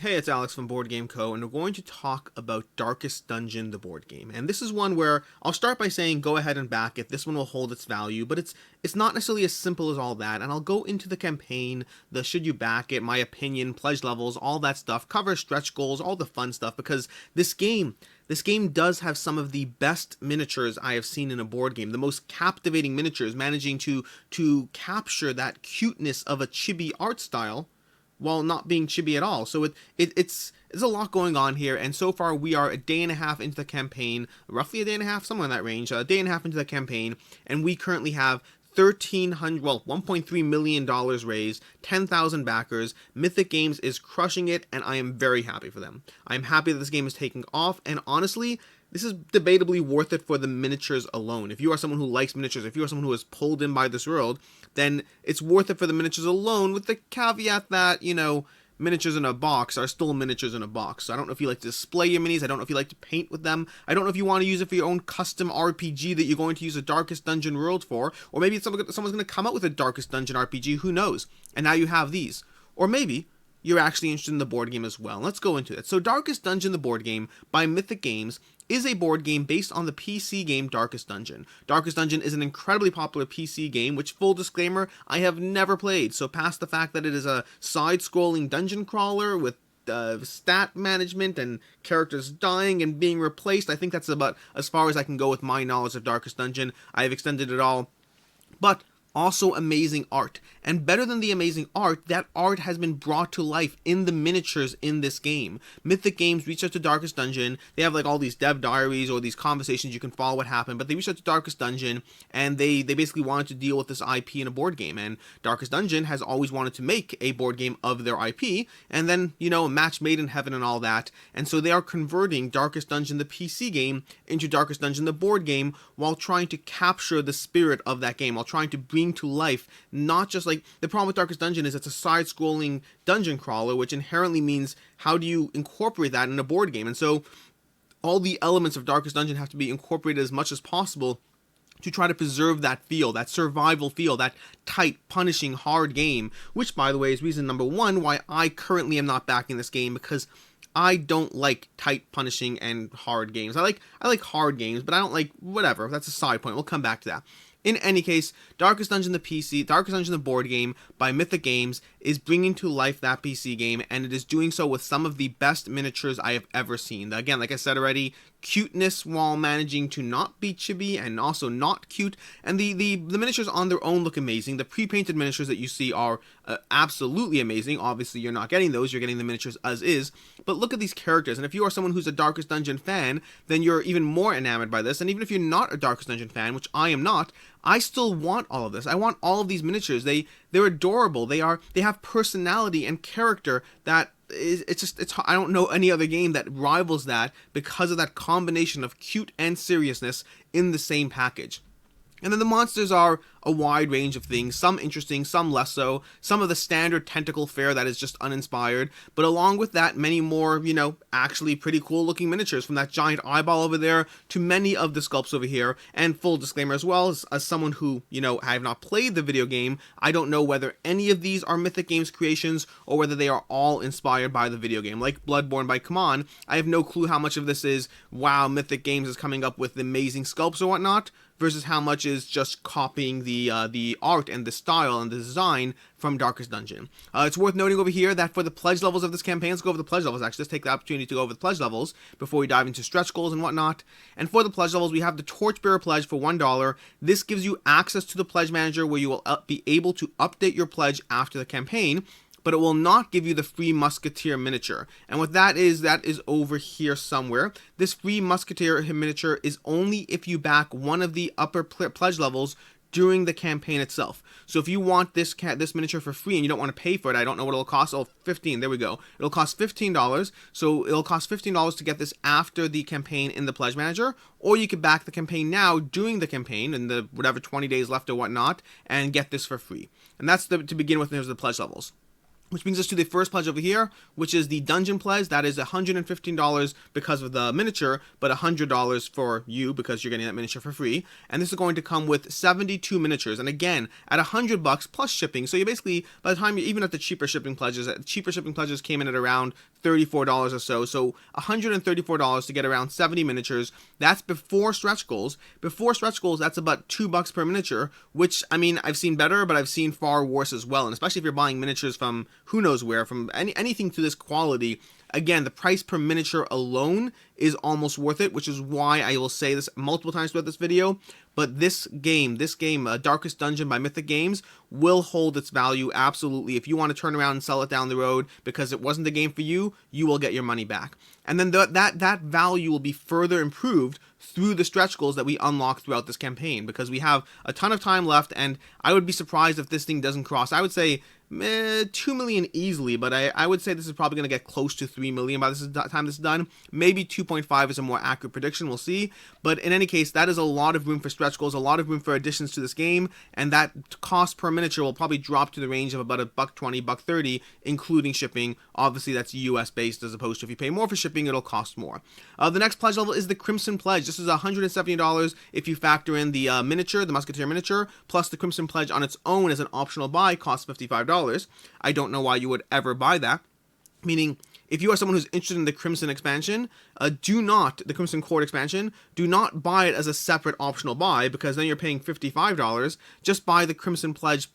Hey, it's Alex from Board Game Co., and we're going to talk about Darkest Dungeon, the board game. And this is one where I'll start by saying go ahead and back it. This one will hold its value, but it's not necessarily as simple as all that. And I'll go into the campaign, the should you back it, my opinion, pledge levels, all that stuff, cover stretch goals, all the fun stuff, because this game does have some of the best miniatures I have seen in a board game. The most captivating miniatures, managing to capture that cuteness of a chibi art style while not being chibi at all. So it's there's a lot going on here, and so far we are a day and a half into the campaign, roughly a day and a half, somewhere in that range, a day and a half into the campaign, and we currently have 1.3 million dollars raised, 10,000 backers. Mythic Games is crushing it, and I am very happy for them. I am happy that this game is taking off, and honestly, this is debatably worth it for the miniatures alone. If you are someone who likes miniatures, if you are someone who is pulled in by this world, then it's worth it for the miniatures alone, with the caveat that, miniatures in a box are still miniatures in a box. So I don't know if you like to display your minis. I don't know if you like to paint with them. I don't know if you want to use it for your own custom RPG that you're going to use a Darkest Dungeon world for. Or maybe someone's going to come out with a Darkest Dungeon RPG. Who knows? And now you have these. Or maybe you're actually interested in the board game as well. Let's go into it. So Darkest Dungeon, the board game by Mythic Games, is a board game based on the PC game Darkest Dungeon. Darkest Dungeon is an incredibly popular PC game, which, full disclaimer, I have never played. So past the fact that it is a side-scrolling dungeon crawler with stat management and characters dying and being replaced, I think that's about as far as I can go with my knowledge of Darkest Dungeon. I have extended it all. But also amazing art. And better than the amazing art, that art has been brought to life in the miniatures in this game. Mythic Games reached out to Darkest Dungeon. They have like all these dev diaries or these conversations you can follow what happened, but they reached out to Darkest Dungeon and they basically wanted to deal with this IP in a board game. And Darkest Dungeon has always wanted to make a board game of their IP, and then, a match made in heaven and all that. And so they are converting Darkest Dungeon, the PC game, into Darkest Dungeon, the board game, while trying to capture the spirit of that game, while trying to bring to life, not just like the problem with Darkest Dungeon is it's a side-scrolling dungeon crawler, which inherently means how do you incorporate that in a board game? And so all the elements of Darkest Dungeon have to be incorporated as much as possible to try to preserve that feel, that survival feel, that tight, punishing, hard game, which, by the way, is reason number one why I currently am not backing this game, because I don't like tight, punishing, and hard games. I like hard games, but I don't like whatever. That's a side point. We'll come back to that. In any case, Darkest Dungeon the PC, Darkest Dungeon the board game by Mythic Games is bringing to life that PC game, and it is doing so with some of the best miniatures I have ever seen. Again, like I said already, cuteness while managing to not be chibi and also not cute, and the miniatures on their own look amazing. The pre-painted miniatures that you see are absolutely amazing. Obviously, you're not getting those, you're getting the miniatures as is, but look at these characters, and if you are someone who's a Darkest Dungeon fan, then you're even more enamored by this. And even if you're not a Darkest Dungeon fan, which I am not, I still want all of this. I want all of these miniatures. They're adorable. They have personality and character that is, it's I don't know any other game that rivals that, because of that combination of cute and seriousness in the same package. And then the monsters are a wide range of things, some interesting, some less so, some of the standard tentacle fare that is just uninspired, but along with that, many more, actually pretty cool looking miniatures, from that giant eyeball over there to many of the sculpts over here. And full disclaimer as well, as someone who, I have not played the video game, I don't know whether any of these are Mythic Games creations or whether they are all inspired by the video game. Like Bloodborne by CMON, I have no clue how much of this is, wow, Mythic Games is coming up with amazing sculpts or whatnot, versus how much is just copying the art and the style and the design from Darkest Dungeon. It's worth noting over here that for the pledge levels of this campaign, let's go over the pledge levels actually. Let's take the opportunity to go over the pledge levels before we dive into stretch goals and whatnot. And for the pledge levels, we have the Torchbearer pledge for $1. This gives you access to the pledge manager, where you will be able to update your pledge after the campaign, but it will not give you the free Musketeer miniature. And what that is over here somewhere. This free Musketeer miniature is only if you back one of the upper pledge levels during the campaign itself. So if you want this miniature for free and you don't want to pay for it, I don't know what it'll cost. Oh, 15, there we go. It'll cost $15. So it'll cost $15 to get this after the campaign in the pledge manager, or you could back the campaign now during the campaign and the whatever 20 days left or whatnot, and get this for free. And that's to begin with in terms of the pledge levels. Which brings us to the first pledge over here, which is the dungeon pledge. That is $115 because of the miniature, but $100 for you because you're getting that miniature for free. And this is going to come with 72 miniatures. And again, at $100 plus shipping. So you basically, by the time you even at the cheaper shipping pledges came in at around $34 or so. So $134 to get around 70 miniatures. That's before stretch goals. Before stretch goals, that's about $2 per miniature, which, I mean, I've seen better, but I've seen far worse as well. And especially if you're buying miniatures from who knows where, from anything to this quality, again, the price per miniature alone is almost worth it, which is why I will say this multiple times throughout this video. But this game, Darkest Dungeon by Mythic Games, will hold its value absolutely. If you want to turn around and sell it down the road because it wasn't the game for you, you will get your money back. And then that value will be further improved through the stretch goals that we unlock throughout this campaign, because we have a ton of time left, and I would be surprised if this thing doesn't cross. I would say 2 million easily, but I would say this is probably going to get close to 3 million by the time this is done. Maybe 2.5 is a more accurate prediction, we'll see. But in any case, that is a lot of room for stretch goals, a lot of room for additions to this game, and that cost per miniature will probably drop to the range of about $1.20, $1.30, including shipping. Obviously, that's US based, as opposed to if you pay more for shipping, it'll cost more. The next pledge level is the Crimson Pledge. This is $170 if you factor in the miniature, the Musketeer miniature, plus the Crimson Pledge on its own as an optional buy costs $55. I don't know why you would ever buy that. Meaning, if you are someone who's interested in the Crimson expansion, the Crimson Court expansion, do not buy it as a separate optional buy, because then you're paying $55. Just buy the Crimson Pledge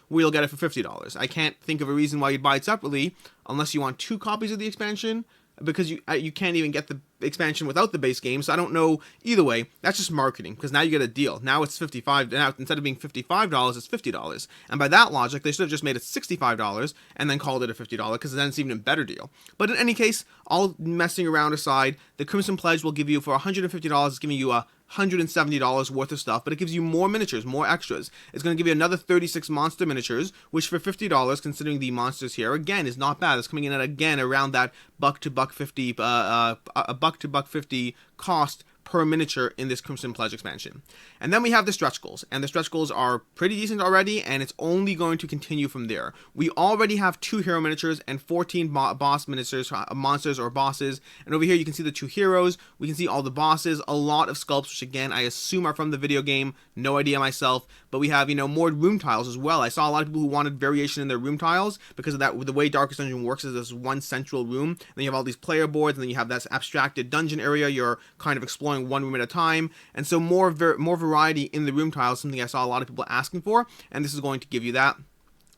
where you'll get it for $50. I can't think of a reason why you'd buy it separately, unless you want 2 copies of the expansion, because you can't even get the expansion without the base game. So I don't know. Either way, that's just marketing, because now you get a deal. Now it's $55. Now instead of being $55, it's $50. And by that logic, they should have just made it $65 and then called it a $50, because then it's even a better deal. But in any case, all messing around aside, the Crimson Pledge will give you, for $150, it's giving you a $170 worth of stuff, but it gives you more miniatures, more extras. It's going to give you another 36 monster miniatures, which for $50, considering the monsters here, again, is not bad. It's coming in at, again, around that $1 to $1.50, $1 to $1.50 cost per miniature in this Crimson Pledge expansion. And then we have the stretch goals, and the stretch goals are pretty decent already, and it's only going to continue from there. We already have 2 hero miniatures and 14 boss miniatures, monsters or bosses, and over here you can see the 2 heroes, we can see all the bosses, a lot of sculpts, which again, I assume are from the video game, no idea myself, but we have, more room tiles as well. I saw a lot of people who wanted variation in their room tiles, because of that, the way Darkest Dungeon works is this one central room, then you have all these player boards, and then you have that abstracted dungeon area, you're kind of exploring one room at a time, and so more variety in the room tiles, something I saw a lot of people asking for, and this is going to give you that.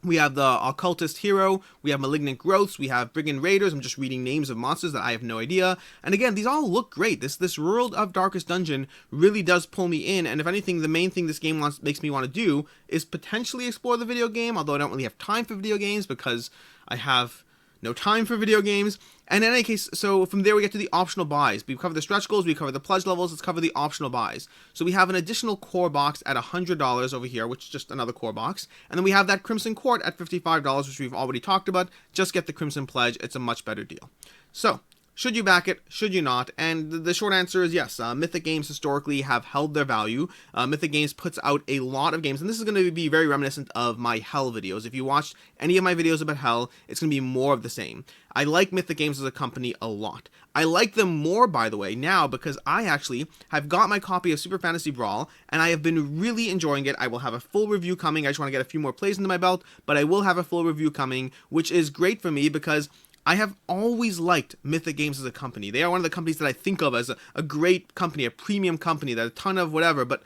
We have the Occultist Hero, we have Malignant Growths, we have Brigand Raiders. I'm just reading names of monsters that I have no idea. And again, these all look great. This world of Darkest Dungeon really does pull me in, and if anything, the main thing this game makes me want to do is potentially explore the video game, although I don't really have time for video games because I have no time for video games. And in any case, so from there we get to the optional buys. We cover the stretch goals, we cover the pledge levels, let's cover the optional buys. So we have an additional core box at $100 over here, which is just another core box. And then we have that Crimson Court at $55, which we've already talked about. Just get the Crimson Pledge, it's a much better deal. So, should you back it? Should you not? And the short answer is yes. Mythic Games historically have held their value. Mythic Games puts out a lot of games, and this is going to be very reminiscent of my Hell videos. If you watched any of my videos about Hell, it's going to be more of the same. I like Mythic Games as a company a lot. I like them more, by the way, now because I actually have got my copy of Super Fantasy Brawl, and I have been really enjoying it. I will have a full review coming. I just want to get a few more plays into my belt, but I will have a full review coming, which is great for me because I have always liked Mythic Games as a company. They are one of the companies that I think of as a great company, a premium company, that a ton of whatever, but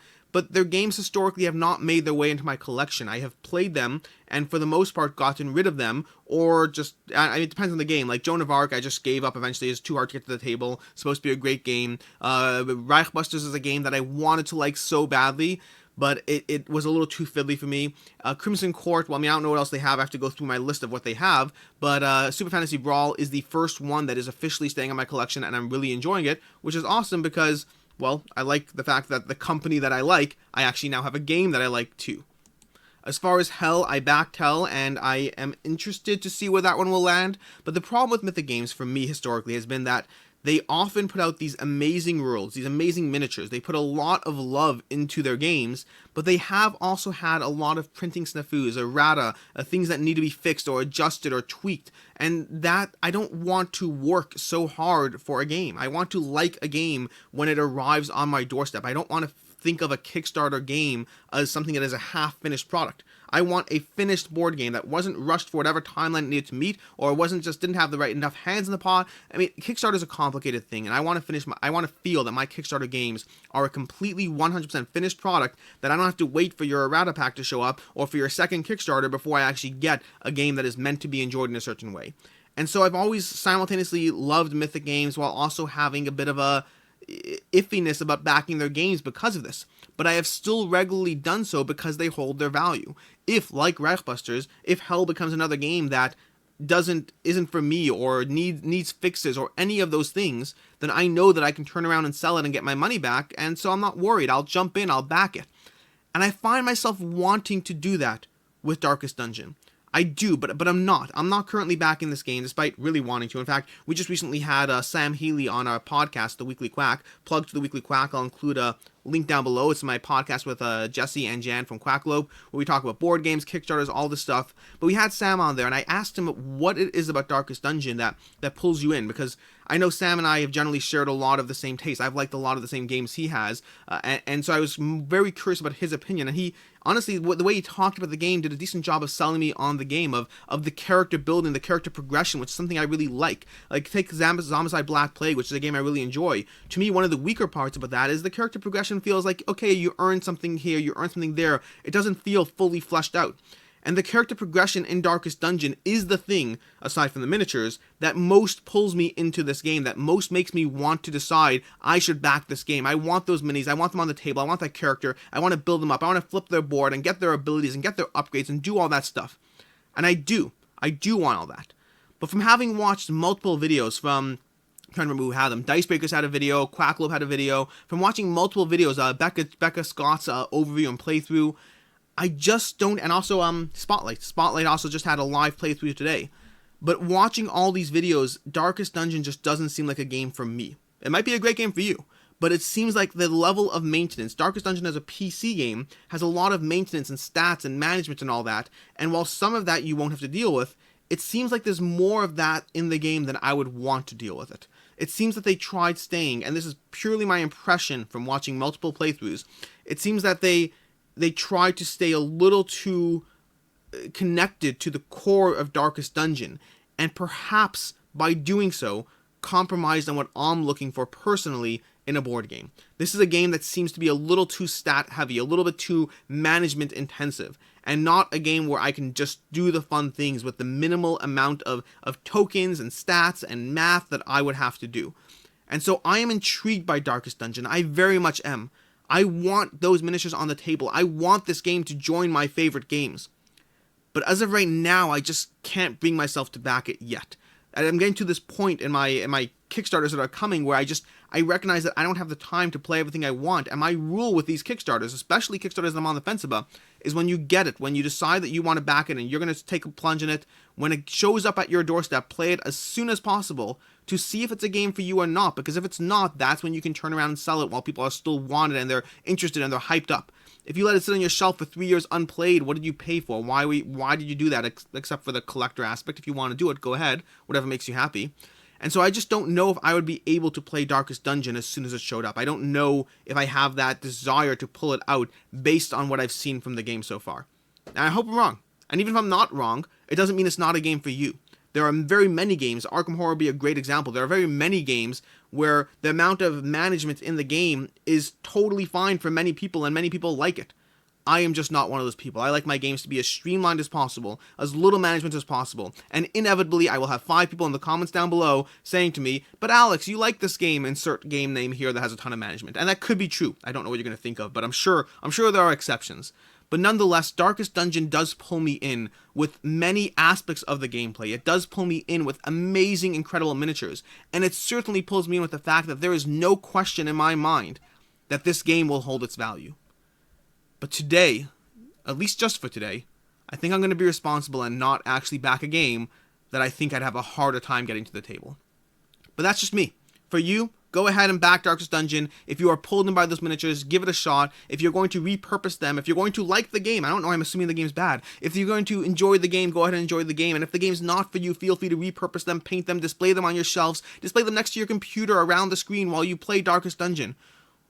their games historically have not made their way into my collection. I have played them, and for the most part gotten rid of them, or just, it depends on the game. Like Joan of Arc, I just gave up eventually. It's too hard to get to the table. It's supposed to be a great game. Reichbusters is a game that I wanted to like so badly, but it was a little too fiddly for me. Crimson Court, well, I don't know what else they have. I have to go through my list of what they have, but Super Fantasy Brawl is the first one that is officially staying on my collection, and I'm really enjoying it, which is awesome because, well, I like the fact that the company that I like, I actually now have a game that I like too. As far as Hell, I backed Hell, and I am interested to see where that one will land, but the problem with Mythic Games for me historically has been that they often put out these amazing worlds, these amazing miniatures. They put a lot of love into their games, but they have also had a lot of printing snafus, errata, things that need to be fixed or adjusted or tweaked. And that, I don't want to work so hard for a game. I want to like a game when it arrives on my doorstep. I don't want to think of a Kickstarter game as something that is a half-finished product. I want a finished board game that wasn't rushed for whatever timeline it needed to meet, or didn't have the right enough hands in the pot. I mean, Kickstarter is a complicated thing, and I want to feel that my Kickstarter games are a completely 100% finished product, that I don't have to wait for your errata pack to show up or for your second Kickstarter before I actually get a game that is meant to be enjoyed in a certain way. And so I've always simultaneously loved Mythic games while also having a bit of a iffiness about backing their games because of this, but I have still regularly done so because they hold their value. If, like Reichbusters, if Hell becomes another game that isn't for me or needs fixes or any of those things, then I know that I can turn around and sell it and get my money back, and so I'm not worried. I'll jump in, I'll back it. And I find myself wanting to do that with Darkest Dungeon. I do, but I'm not. I'm not currently backing this game, despite really wanting to. In fact, we just recently had Sam Healy on our podcast, The Weekly Quack. Plug to The Weekly Quack. I'll include a link down below. It's my podcast with Jesse and Jan from Quacklope, where we talk about board games, Kickstarters, all this stuff. But we had Sam on there, and I asked him what it is about Darkest Dungeon that pulls you in, because I know Sam and I have generally shared a lot of the same taste. I've liked a lot of the same games he has, and so I was very curious about his opinion. And he, honestly, the way he talked about the game did a decent job of selling me on the game, of the character building, the character progression, which is something I really like. Like, take Zombicide Black Plague, which is a game I really enjoy. To me, one of the weaker parts about that is the character progression feels like, okay, you earn something here, you earn something there. It doesn't feel fully fleshed out. And the character progression in Darkest Dungeon is the thing, aside from the miniatures, that most pulls me into this game, that most makes me want to decide I should back this game. I want those minis, I want them on the table, I want that character, I want to build them up, I want to flip their board and get their abilities and get their upgrades and do all that stuff. And I do want all that. But from having watched multiple videos from, I'm trying to remember who had them, Dicebreakers had a video, Quacklope had a video, from watching multiple videos, Becca Scott's overview and playthrough, I just don't, and also Spotlight also just had a live playthrough today. But watching all these videos, Darkest Dungeon just doesn't seem like a game for me. It might be a great game for you, but it seems like the level of maintenance, Darkest Dungeon as a PC game, has a lot of maintenance and stats and management and all that, and while some of that you won't have to deal with, it seems like there's more of that in the game than I would want to deal with it. It seems that they tried staying, and this is purely my impression from watching multiple playthroughs, it seems that they tried to stay a little too connected to the core of Darkest Dungeon, and perhaps by doing so, compromised on what I'm looking for personally in a board game. This is a game that seems to be a little too stat heavy, a little bit too management intensive, and not a game where I can just do the fun things with the minimal amount of tokens and stats and math that I would have to do. And so I am intrigued by Darkest Dungeon. I very much am. I want those miniatures on the table. I want this game to join my favorite games. But as of right now, I just can't bring myself to back it yet. And I'm getting to this point in my Kickstarters that are coming where I recognize that I don't have the time to play everything I want. And my rule with these Kickstarters, especially Kickstarters that I'm on the fence about, is when you get it, when you decide that you want to back it and you're going to take a plunge in it, when it shows up at your doorstep, play it as soon as possible to see if it's a game for you or not. Because if it's not, that's when you can turn around and sell it while people are still want it and they're interested and they're hyped up. If you let it sit on your shelf for 3 years unplayed, what did you pay for? Why did you do that, except for the collector aspect? If you want to do it, go ahead. Whatever makes you happy. And so I just don't know if I would be able to play Darkest Dungeon as soon as it showed up. I don't know if I have that desire to pull it out based on what I've seen from the game so far. And I hope I'm wrong. And even if I'm not wrong, it doesn't mean it's not a game for you. There are very many games, Arkham Horror would be a great example, there are very many games where the amount of management in the game is totally fine for many people and many people like it. I am just not one of those people. I like my games to be as streamlined as possible, as little management as possible, and inevitably I will have 5 people in the comments down below saying to me, but Alex, you like this game, insert game name here that has a ton of management. And that could be true. I don't know what you're going to think of, but I'm sure there are exceptions. But nonetheless, Darkest Dungeon does pull me in with many aspects of the gameplay. It does pull me in with amazing, incredible miniatures. And it certainly pulls me in with the fact that there is no question in my mind that this game will hold its value. But today, at least just for today, I think I'm going to be responsible and not actually back a game that I think I'd have a harder time getting to the table. But that's just me. For you, go ahead and back Darkest Dungeon. If you are pulled in by those miniatures, give it a shot. If you're going to repurpose them, if you're going to like the game, I don't know, I'm assuming the game's bad. If you're going to enjoy the game, go ahead and enjoy the game. And if the game's not for you, feel free to repurpose them, paint them, display them on your shelves, display them next to your computer around the screen while you play Darkest Dungeon.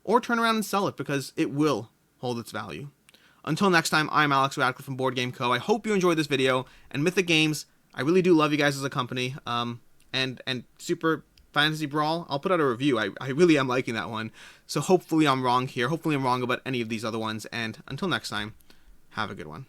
Or turn around and sell it, because it will hold its value. Until next time, I'm Alex Radcliffe from Board Game Co. I hope you enjoyed this video, and Mythic Games, I really do love you guys as a company, and Super Fantasy Brawl, I'll put out a review. I really am liking that one. So hopefully I'm wrong here. Hopefully I'm wrong about any of these other ones. And until next time, have a good one.